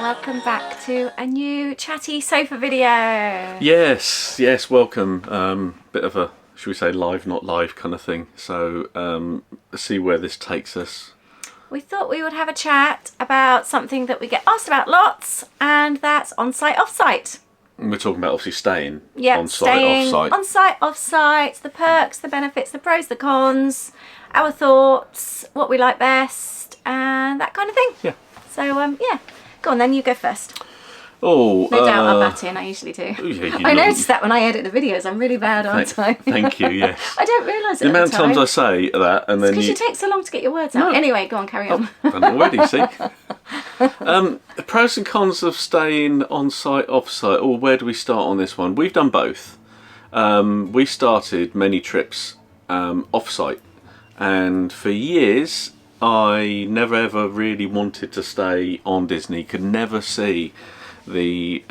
welcome back to a new chatty sofa video. Yes, welcome. Bit of a, should we say, live not live kind of thing. So let's see where this takes us. We thought we would have a chat about something that we get asked about lots, and that's on-site, off-site. We're talking about obviously staying on-site, staying off-site. On-site, off-site, the perks, the benefits, the pros, the cons, our thoughts, what we like best, and that kind of thing. Yeah. So, yeah. Go on then, you go first. Oh, no doubt I'll butt in, I usually do. Yeah, I noticed that when I edit the videos, I'm really bad, aren't I? Thank you, yes. I don't realise it the at amount the of time. times I say that and then because you take so long to get your words out. No. Anyway, go on, carry on. Done it already, see? The pros and cons of staying on-site, off-site, or where do we start on this one? We've done both. We started many trips off-site, and for years I never ever really wanted to stay on Disney, could never see the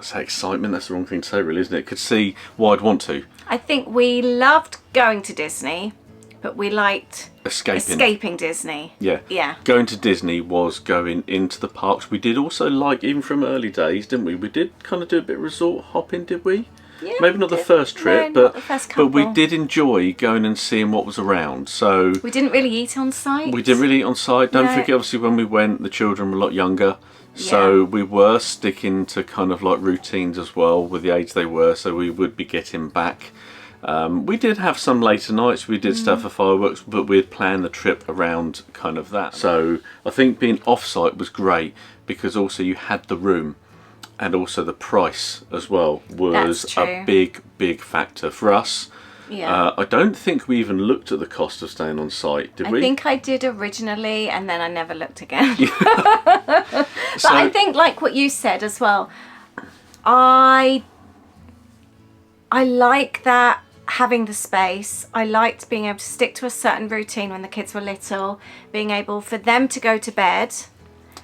say excitement, that's the wrong thing to say really, isn't it? Could see why I'd want to. I think we loved going to Disney, but we liked escaping Disney. Yeah. Going to Disney was going into the parks. We did also like, even from early days, didn't we? We did kind of do a bit of resort hopping, did we? Yeah, maybe not the first trip, no, not the first couple. But we did enjoy going and seeing what was around. So we didn't really eat on site. We didn't really eat on site. Don't forget, obviously, when we went, the children were a lot younger. So we were sticking to kind of like routines as well with the age they were. So we would be getting back. We did have some later nights. We did stuff for fireworks, but we'd plan the trip around kind of that. So I think being off-site was great because also you had the room. And also the price as well was a big factor for us. Yeah. I don't think we even looked at the cost of staying on site, did we? I think I did originally, and then I never looked again. But I think, like what you said as well, I like that, having the space. I liked being able to stick to a certain routine when the kids were little, being able for them to go to bed.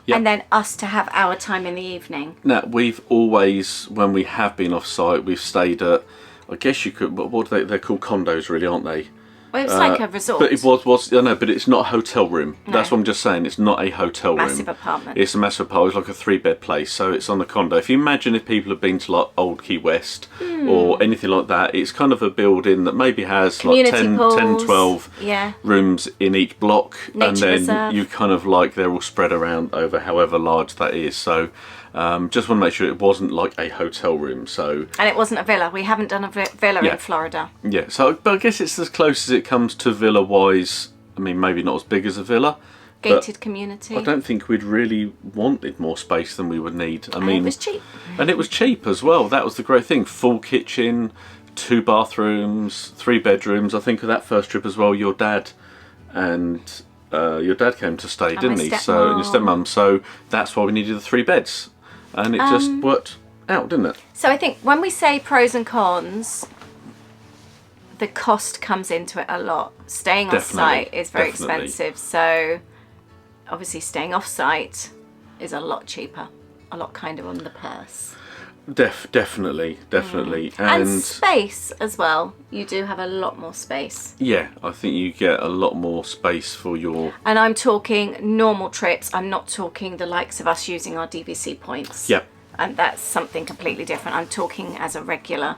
Yep. And then us to have our time in the evening. Now, we've always, when we have been off-site, we've stayed at, I guess you could, what are they're called condos really, aren't they? Well, it was like a resort. But it was, I know, but it's not a hotel room. No. That's what I'm just saying, it's not a hotel room. Massive apartment. It's a massive apartment, it's like a 3-bed place, so it's on a condo. If you imagine if people have been to like Old Key West or anything like that, it's kind of a building that maybe has community like 10, 12 rooms in each block. Nature and then reserve. You kind of like, they're all spread around over however large that is. So just want to make sure it wasn't like a hotel room. So and it wasn't a villa. We haven't done a villa in Florida. Yeah, so but I guess it's as close as it comes to villa wise. I mean, maybe not as big as a villa. Gated community. I don't think we'd really wanted more space than we would need. I mean, it was cheap. And it was cheap as well. That was the great thing. Full kitchen, 2 bathrooms, 3 bedrooms. I think of that first trip as well. Your dad and your dad came to stay, didn't he? So and your stepmom. So that's why we needed the 3 beds. And it just worked out, didn't it? So I think when we say pros and cons, the cost comes into it a lot. Staying on site is very expensive. So obviously staying off site is a lot cheaper, a lot kinder on the purse. Definitely. And space as well. You do have a lot more space. Yeah, I think you get a lot more space for your... And I'm talking normal trips. I'm not talking the likes of us using our DVC points. Yep. And that's something completely different. I'm talking as a regular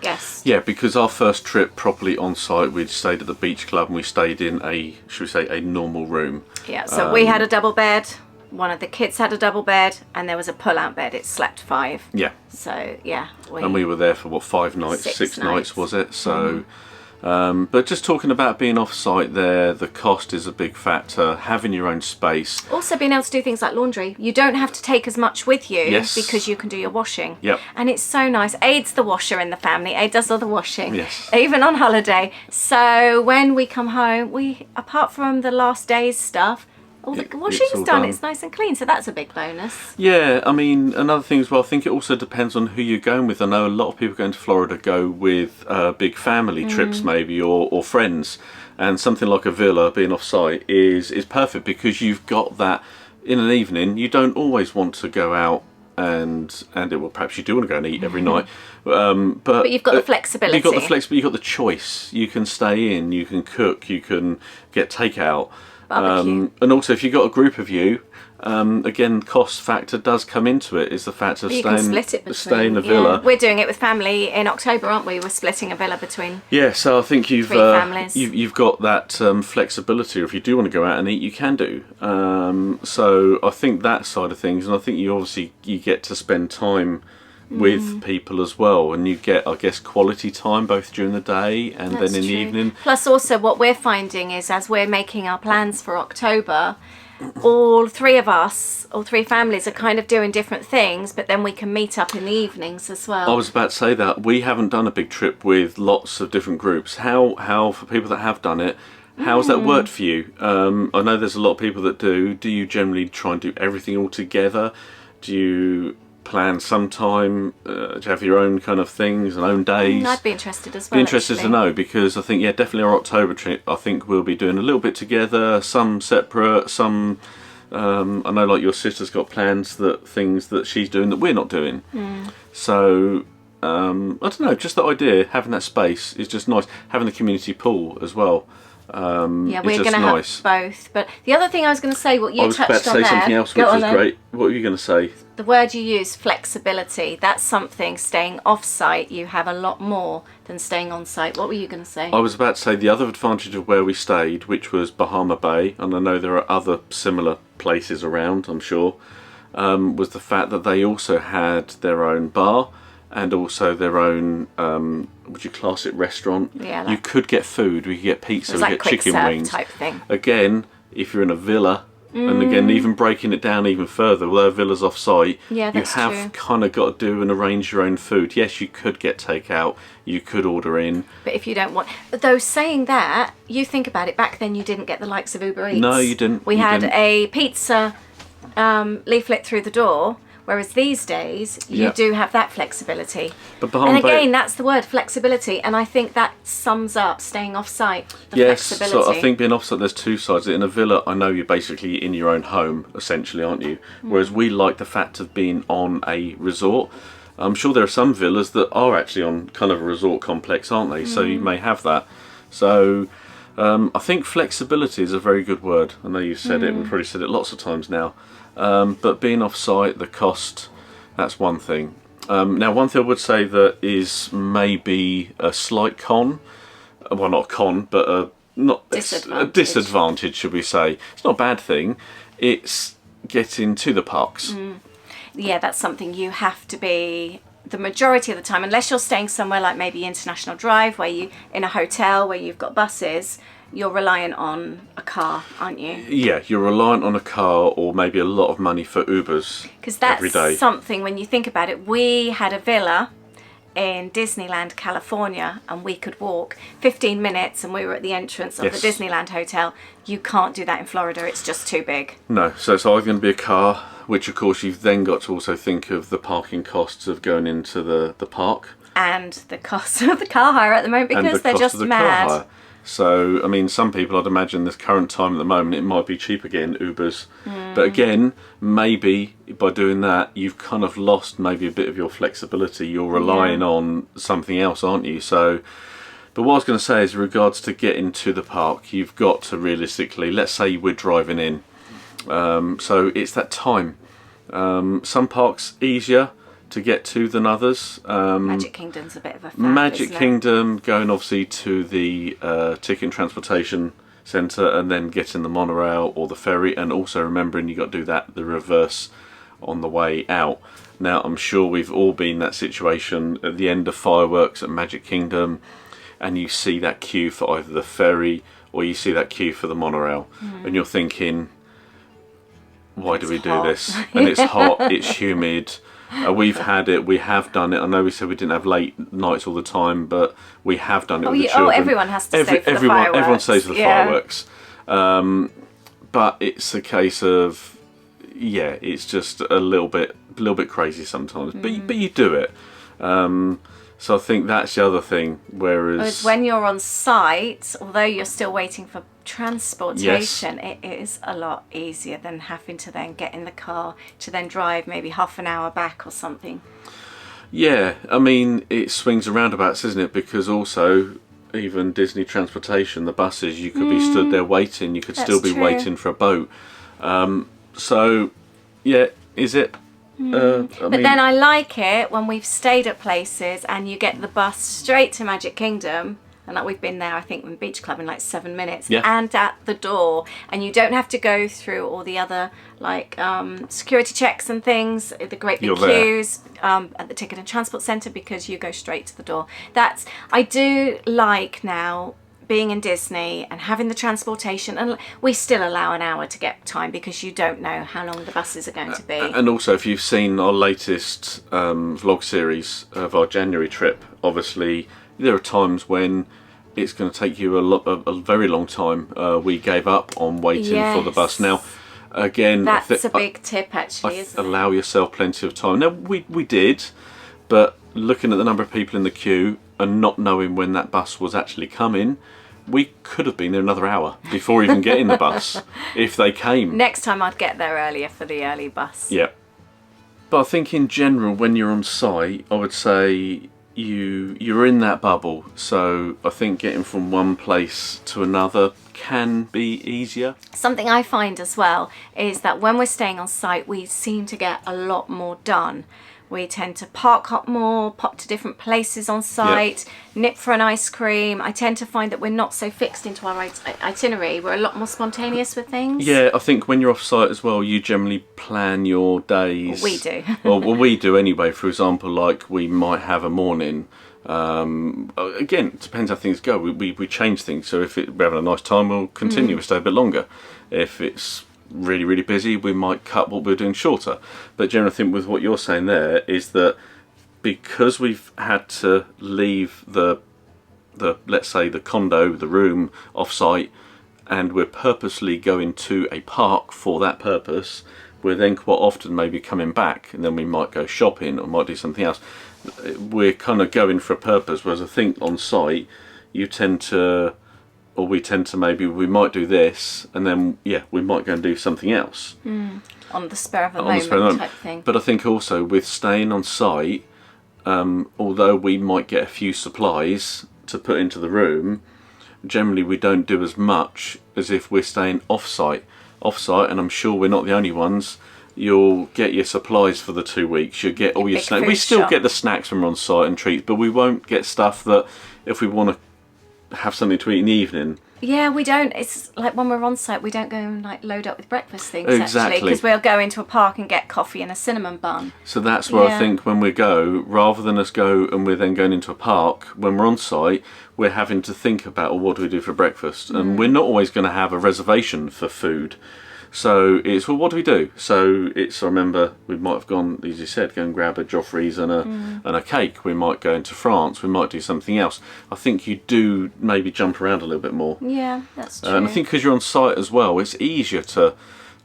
guest. Yeah, because our first trip properly on site, we'd stayed at the beach club and we stayed in a, should we say, a normal room. Yeah, so we had a double bed. One of the kids had a double bed, and there was a pull-out bed. It slept 5. Yeah. So yeah, and we were there for what, 5 nights, 6 nights was it? So, but just talking about being off-site there, the cost is a big factor. Having your own space. Also, being able to do things like laundry. You don't have to take as much with you because you can do your washing. Yep. And it's so nice. Aid's the washer in the family. Aid does all the washing. Yes. Even on holiday. So when we come home, we, apart from the last day's stuff, all the washing's done. It's nice and clean, so that's a big bonus. Yeah, I mean, another thing as well, I think it also depends on who you're going with. I know a lot of people going to Florida go with big family trips maybe, or friends. And something like a villa being off-site is perfect because you've got that in an evening. You don't always want to go out and well, perhaps you do want to go and eat every night. But you've got the flexibility. You've got the flexibility, you've got the choice. You can stay in, you can cook, you can get takeout. Barbecue. And also if you've got a group of you, again, cost factor does come into it. Is the fact of staying a villa. Yeah. We're doing it with family in October, aren't we? We're splitting a villa between. Yeah, so I think three families. you've got that flexibility. If you do want to go out and eat, you can do. So I think that side of things, and I think you get to spend time with people as well, and you get, I guess, quality time both during the day and then in the evening. Plus, also what we're finding is, as we're making our plans for October, all three families are kind of doing different things, but then we can meet up in the evenings as well. I was about to say that we haven't done a big trip with lots of different groups. How for people that have done it, how's that worked for you? I know there's a lot of people that do. Do you generally try and do everything all together? Do you plan some time to have your own kind of things and own days? I'd be interested as well. Be interested to know, because I think, definitely our October trip, I think we'll be doing a little bit together, some separate, some I know like your sister's got plans, things that she's doing that we're not doing. So I don't know, just the idea, having that space is just nice. Having the community pool as well. We're going to have both. But the other thing I was going to say, what you touched on there. I was about to say something else, which is great. What were you going to say? The word you use, flexibility. That's something, staying off-site, you have a lot more than staying on-site. What were you going to say? I was about to say the other advantage of where we stayed, which was Bahama Bay, and I know there are other similar places around, I'm sure, was the fact that they also had their own bar and also their own, would you class it, restaurant? Yeah. You could get food, we could get pizza, we like get chicken wings. Type thing. Again, if you're in a villa, and again, even breaking it down even further, although a villa's off-site, you have kind of got to do and arrange your own food. Yes, you could get takeout, you could order in. But if you don't want... Though saying that, you think about it, back then you didn't get the likes of Uber Eats. No, you didn't. We had a pizza leaflet through the door, whereas these days you do have that flexibility. And again, that's the word, flexibility, and I think that sums up staying off-site, flexibility. So I think being off-site, there's two sides. In a villa, I know you're basically in your own home, essentially, aren't you? Whereas we like the fact of being on a resort. I'm sure there are some villas that are actually on kind of a resort complex, aren't they? So you may have that. So I think flexibility is a very good word. I know you've said it, we've probably said it lots of times now. But being off-site, the cost, that's one thing. Now, one thing I would say that is maybe a slight con, well, not a con, but a disadvantage, should we say. It's not a bad thing. It's getting to the parks. Yeah, that's something you have to be, the majority of the time, unless you're staying somewhere like maybe International Drive, where you, in a hotel where you've got buses, you're reliant on a car, aren't you? Yeah, you're reliant on a car, or maybe a lot of money for Ubers every day. Because that's something, when you think about it, we had a villa in Disneyland, California, and we could walk 15 minutes and we were at the entrance of the Disneyland hotel. You can't do that in Florida, it's just too big. No, so it's either going to be a car, which of course you've then got to also think of the parking costs of going into the park. And the cost of the car hire at the moment, because they're just mad. So, I mean, some people, I'd imagine this current time at the moment, it might be cheaper getting Ubers. But again, maybe by doing that, you've kind of lost maybe a bit of your flexibility. You're relying on something else, aren't you? So, but what I was going to say is, in regards to getting to the park, you've got to realistically, let's say we're driving in. So it's that time. Some parks easier to get to than others. Magic Kingdom's a bit of a faff, Magic Kingdom, going obviously to the ticket and transportation centre and then getting the monorail or the ferry, and also remembering you got to do the reverse on the way out. Now, I'm sure we've all been in that situation at the end of fireworks at Magic Kingdom, and you see that queue for either the ferry or you see that queue for the monorail, and you're thinking, why do we do this? And it's hot, it's humid. We've had it, we have done it. I know we said we didn't have late nights all the time, but we have done it with the children. Everyone has to stay for the fireworks. Everyone stays for the fireworks. But it's a case of, it's just a little bit crazy sometimes. But you do it. So I think that's the other thing. Whereas when you're on site, although you're still waiting for transportation, it is a lot easier than having to then get in the car to then drive maybe half an hour back or something. Yeah, I mean, it swings and roundabouts, isn't it? Because also, even Disney transportation, the buses, you could be stood there waiting. You could still be waiting for a boat. So, yeah, is it? But then I like it when we've stayed at places and you get the bus straight to Magic Kingdom. And like we've been there, I think, in Beach Club in like 7 minutes, and at the door, and you don't have to go through all the other like security checks and things, the great big queues at the Ticket and Transport Centre, because you go straight to the door. I do like now being in Disney and having the transportation, and we still allow an hour to get time because you don't know how long the buses are going to be. And also, if you've seen our latest vlog series of our January trip, obviously there are times when it's going to take you a very long time. We gave up on waiting for the bus. Now, again, that's a big tip, actually, isn't it? Allow yourself plenty of time. Now, we did, but looking at the number of people in the queue and not knowing when that bus was actually coming, we could have been there another hour before even getting the bus if they came. Next time I'd get there earlier for the early bus. Yeah. But I think in general, when you're on site, I would say you're in that bubble, so I think getting from one place to another can be easier. Something I find as well is that when we're staying on site, we seem to get a lot more done. We tend to park up more, pop to different places on site, nip for an ice cream. I tend to find that we're not so fixed into our itinerary. We're a lot more spontaneous with things. Yeah, I think when you're off site as well, you generally plan your days. We do. well, we do anyway. For example, like we might have a morning. Again, it depends how things go. We change things. So if we're having a nice time, we'll continue. We'll stay a bit longer. If it's really, really busy, we might cut what we're doing shorter. But generally, I think with what you're saying there is that because we've had to leave the let's say the condo, the room off-site, and we're purposely going to a park for that purpose, we're then quite often maybe coming back, and then we might go shopping or might do something else. We're kind of going for a purpose, whereas I think on site you tend to, or we tend to, maybe we might do this and then we might go and do something else on the spur of the moment type thing. But I think also with staying on site, although we might get a few supplies to put into the room, generally we don't do as much as if we're staying off-site, and I'm sure we're not the only ones. You'll get your supplies for the 2 weeks, you'll get all your snacks. We still get the snacks when we're on site and treats, but we won't get stuff that if we want to have something to eat in the evening. Yeah, we don't. It's like when we're on site, we don't go and like load up with breakfast things, exactly, actually, because we'll go into a park and get coffee and a cinnamon bun. So that's where I think when we go, rather than us go and we're then going into a park, when we're on site, we're having to think about, well, what do we do for breakfast? And we're not always going to have a reservation for food. So it's, well, what do we do? So it's, I remember we might have gone, as you said, go and grab a Joffrey's and a cake. We might go into France. We might do something else. I think you do maybe jump around a little bit more. Yeah, that's true. And I think because you're on site as well, it's easier to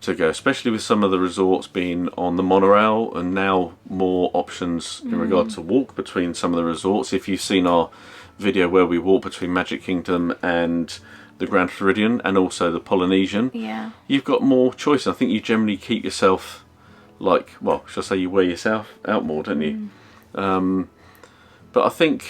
go, especially with some of the resorts being on the monorail, and now more options in regard to walk between some of the resorts. If you've seen our video where we walk between Magic Kingdom and the Grand Floridian and also the Polynesian, you've got more choice. I think you generally keep yourself, like, well, should I say, you wear yourself out more, don't you? But I think,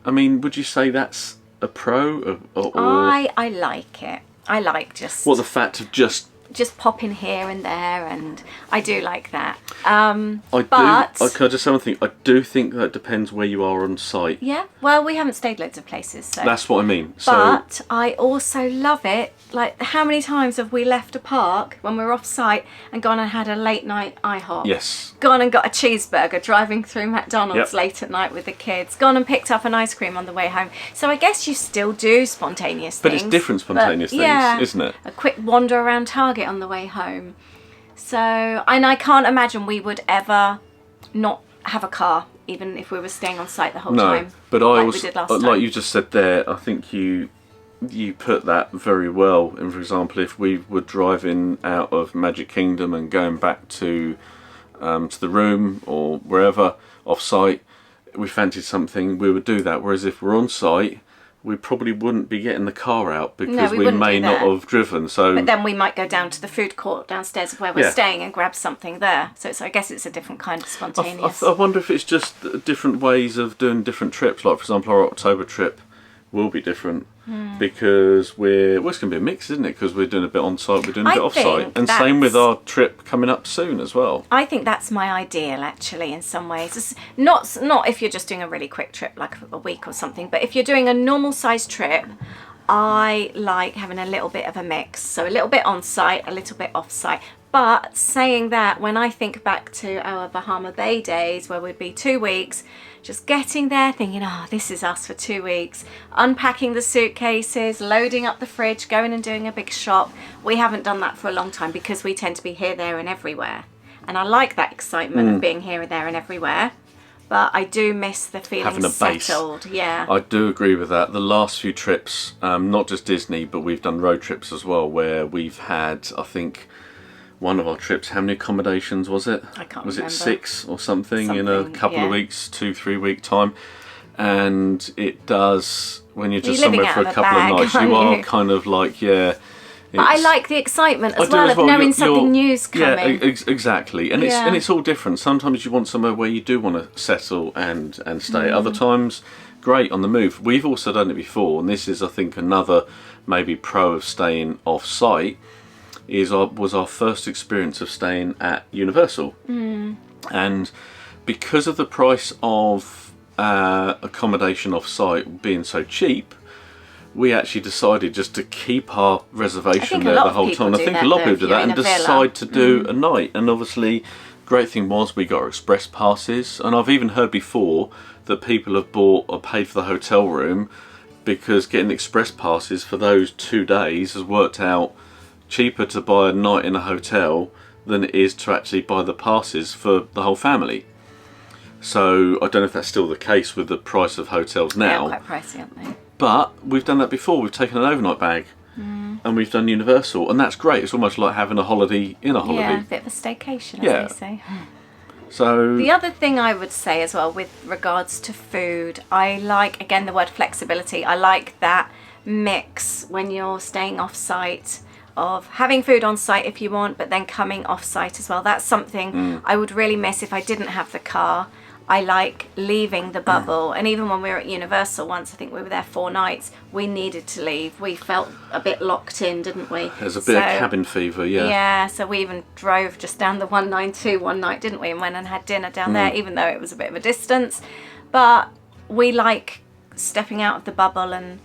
I mean, would you say that's a pro? Or I like it. I like just... Well, the fact of just popping here and there, and I do like that. Can I just say one thing? I do think that depends where you are on site. Yeah, well, we haven't stayed loads of places, so that's what I mean. But I also love it. Like, how many times have we left a park when we're off site and gone and had a late night IHOP? Yes. Gone and got a cheeseburger driving through McDonald's late at night with the kids. Gone and picked up an ice cream on the way home. So I guess you still do spontaneous things. But it's different spontaneous things, isn't it? A quick wander around Target on the way home. So, and I can't imagine we would ever not have a car, even if we were staying on site the whole time. But like I also, we did last time. Like you just said there, I think you put that very well. And for example, if we were driving out of Magic Kingdom and going back to the room or wherever off site, we fancied something, we would do that. Whereas if we're on site, we probably wouldn't be getting the car out because we may not have driven. So, but then we might go down to the food court downstairs of where we're staying and grab something there. So I guess it's a different kind of spontaneous. I wonder if it's just different ways of doing different trips. Like, for example, our October trip, will be different because it's going to be a mix, isn't it? Because we're doing a bit on site, we're doing a bit off site, and same with our trip coming up soon as well. I think that's my ideal, actually, in some ways. It's not if you're just doing a really quick trip, like a week or something, but if you're doing a normal size trip, I like having a little bit of a mix. So a little bit on site, a little bit off site. But saying that, when I think back to our Bahama Bay days where we'd be 2 weeks, just getting there thinking, oh, this is us for 2 weeks, unpacking the suitcases, loading up the fridge, going and doing a big shop. We haven't done that for a long time because we tend to be here, there and everywhere. And I like that excitement of being here, there and everywhere. But I do miss the feeling having a settled. base. Yeah. I do agree with that. The last few trips, not just Disney, but we've done road trips as well, where we've had, I think, one of our trips, how many accommodations was it? I can't was remember. Was it 6 or something in a couple of weeks, 2-3 week time? And it does, when you're just somewhere for a couple of nights, you are kind of like, But I like the excitement as well of knowing something new's coming. Yeah, exactly. And it's all different. Sometimes you want somewhere where you do want to settle and stay. Other times, great on the move. We've also done it before, and this is, I think, another maybe pro of staying off site. Was our first experience of staying at Universal, and because of the price of accommodation off site being so cheap, we actually decided just to keep our reservation there the whole time. I think a lot of people do that and decide to do a night. And obviously, great thing was we got our express passes, and I've even heard before that people have bought or paid for the hotel room because getting express passes for those 2 days has worked out cheaper to buy a night in a hotel than it is to actually buy the passes for the whole family. So I don't know if that's still the case with the price of hotels now. They're quite pricey, aren't they? But we've done that before. We've taken an overnight bag and we've done Universal, and that's great. It's almost like having a holiday in a holiday. Yeah, a bit of a staycation, as they say. So the other thing I would say as well with regards to food, I like, again, the word flexibility. I like that mix when you're staying off site of having food on site if you want, but then coming off site as well. That's something I would really miss if I didn't have the car. I like leaving the bubble, and even when we were at Universal once, I think we were there 4 nights, we needed to leave. We felt a bit locked in, didn't we? There's a bit of cabin fever, yeah. Yeah, so we even drove just down the 192 one night, didn't we, and went and had dinner down there, even though it was a bit of a distance. But we like stepping out of the bubble, and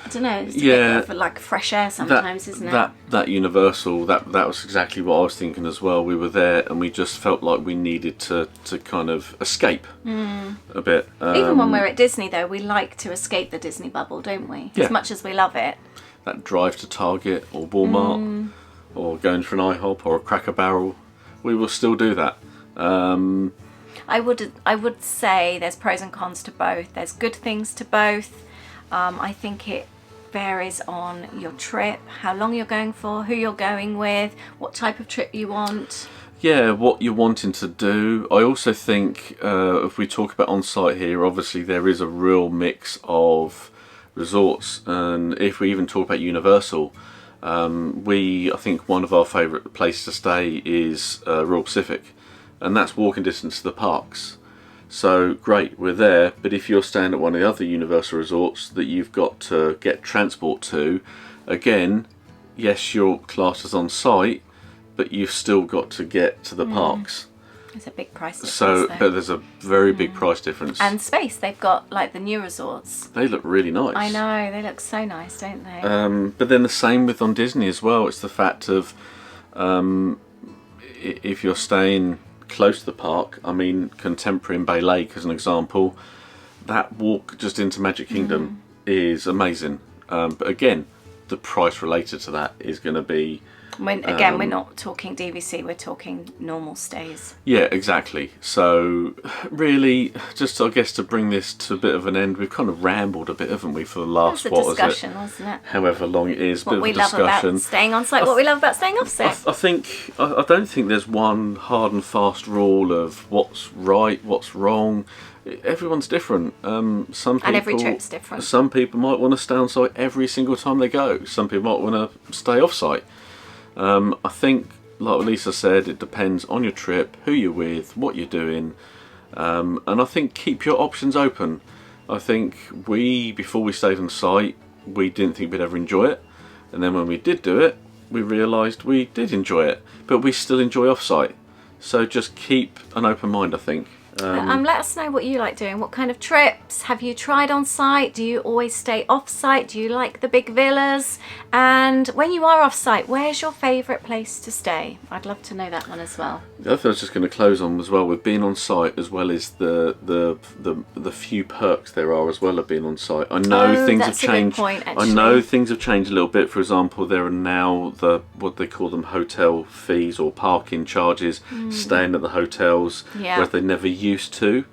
I don't know, it's a bit of like fresh air sometimes, isn't it? That Universal, that was exactly what I was thinking as well. We were there and we just felt like we needed to kind of escape a bit. Even when we're at Disney though, we like to escape the Disney bubble, don't we? Yeah. As much as we love it. That drive to Target or Walmart or going for an IHOP or a Cracker Barrel, we will still do that. I would say there's pros and cons to both. There's good things to both. I think it varies on your trip, how long you're going for, who you're going with, what type of trip you want. Yeah, what you're wanting to do. I also think if we talk about on-site here, obviously there is a real mix of resorts, and if we even talk about Universal, I think one of our favourite places to stay is Royal Pacific, and that's walking distance to the parks. So great, we're there, but if you're staying at one of the other Universal resorts that you've got to get transport to, again, yes, your class is on site, but you've still got to get to the parks. There's a big price difference. So there's a very big price difference. And space, they've got like the new resorts. They look really nice. I know, they look so nice, don't they? But then the same with on Disney as well. It's the fact of if you're staying close to the park, I mean Contemporary and Bay Lake as an example, that walk just into Magic Kingdom is amazing. But again, the price related to that is going to be... Again, we're not talking DVC, we're talking normal stays. Yeah, exactly. So really, just I guess to bring this to a bit of an end, we've kind of rambled a bit, haven't we, for the last, It was a discussion, wasn't it? However long it is, what bit we of a discussion. love about staying on site, what we love about staying off site. I don't think there's one hard and fast rule of what's right, what's wrong. Everyone's different. Some people, and every trip's different. Some people might want to stay on site every single time they go. Some people might want to stay off site. I think, like Lisa said, it depends on your trip, who you're with, what you're doing, and I think keep your options open. I think before we stayed on site, we didn't think we'd ever enjoy it. And then when we did do it, we realised we did enjoy it. But we still enjoy off-site. So just keep an open mind, I think. Let us know what you like doing. What kind of trips have you tried on site? Do you always stay off site? Do you like the big villas? And when you are off site, where's your favourite place to stay? I'd love to know that one as well. The other thing I was just going to close on as well, with being on site, as well as the few perks there are as well of being on site. I know things have changed. Point, I know things have changed a little bit. For example, there are now what they call them hotel fees or parking charges, staying at the hotels, whereas they never used to.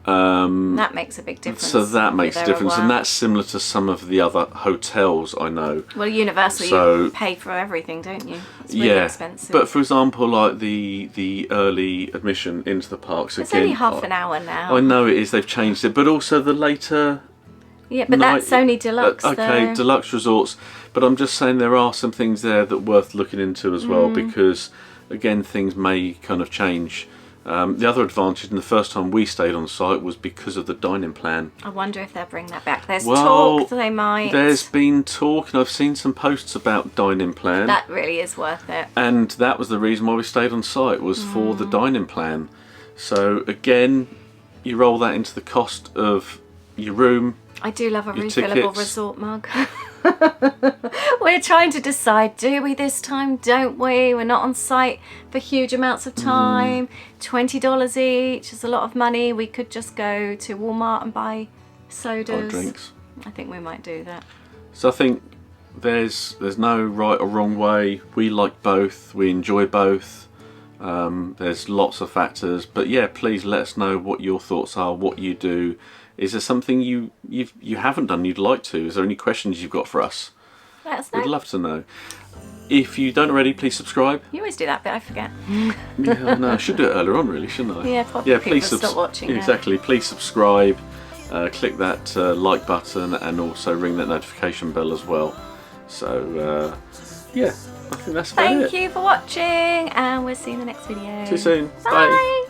That makes a big difference. So that makes a difference, and that's similar to some of the other hotels I know. Well, Universal, you pay for everything, don't you? It's really expensive. But for example, like the early admission into the parks, it's only half an hour now. I know it is. They've changed it, but also the later. Yeah, but that's only deluxe. Okay, deluxe resorts. But I'm just saying there are some things there that worth looking into as well, because again, things may kind of change. The other advantage in the first time we stayed on site was because of the dining plan. I wonder if they'll bring that back. There's talk that they might. There's been talk, and I've seen some posts about dining plan. That really is worth it. And that was the reason why we stayed on site, was for the dining plan. So again, you roll that into the cost of your room. I do love a refillable resort mug. We're trying to decide, do we this time, don't we? We're not on site for huge amounts of time. $20 each is a lot of money. We could just go to Walmart and buy sodas. Or drinks. I think we might do that. So I think there's no right or wrong way. We like both. We enjoy both. There's lots of factors. But yeah, please let us know what your thoughts are, what you do. Is there something you haven't done you'd like to? Is there any questions you've got for us? Let us know. We'd love to know. If you don't already, please subscribe. You always do that bit, I forget. Yeah, no, I should do it earlier on, really, shouldn't I? Yeah, probably. Yeah, please stop watching. Exactly. Please subscribe. Click that like button and also ring that notification bell as well. So, yeah, I think that's about it. Thank you for watching, and we'll see you in the next video. See you soon. Bye.